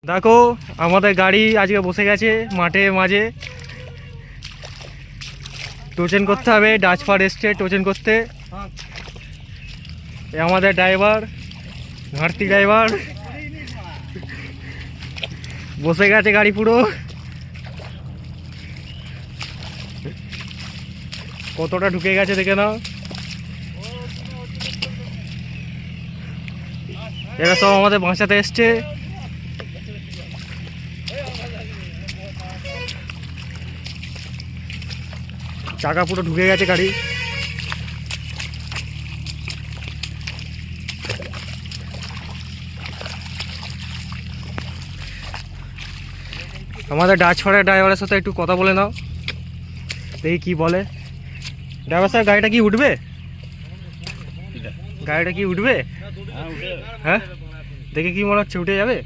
দেখো আমাদের গাড়ি আজকে বসে গেছে মাঠে মাঝে। টোচেন করতে হবে, ডাচপার এসছে টোচেন করতে। আমাদের ড্রাইভার ঘাটতি ড্রাইভার বসে গেছে গাড়ি পুরো। কতটা ঢুকে গেছে দেখে নাও। এরা সব আমাদের বাঁচাতে এসছে। চাকা পুরো ঢুকে গেছে গাড়ি। আমাদের ডাচপাড়ার ড্রাইভারের সাথে একটু কথা বলে নাও, দেখি কি বলে। ড্রাইভার সাহেব গাড়িটা কি উঠবে? গাড়িটা কি উঠবে? হ্যাঁ দেখে কি মনে হচ্ছে উঠে যাবে?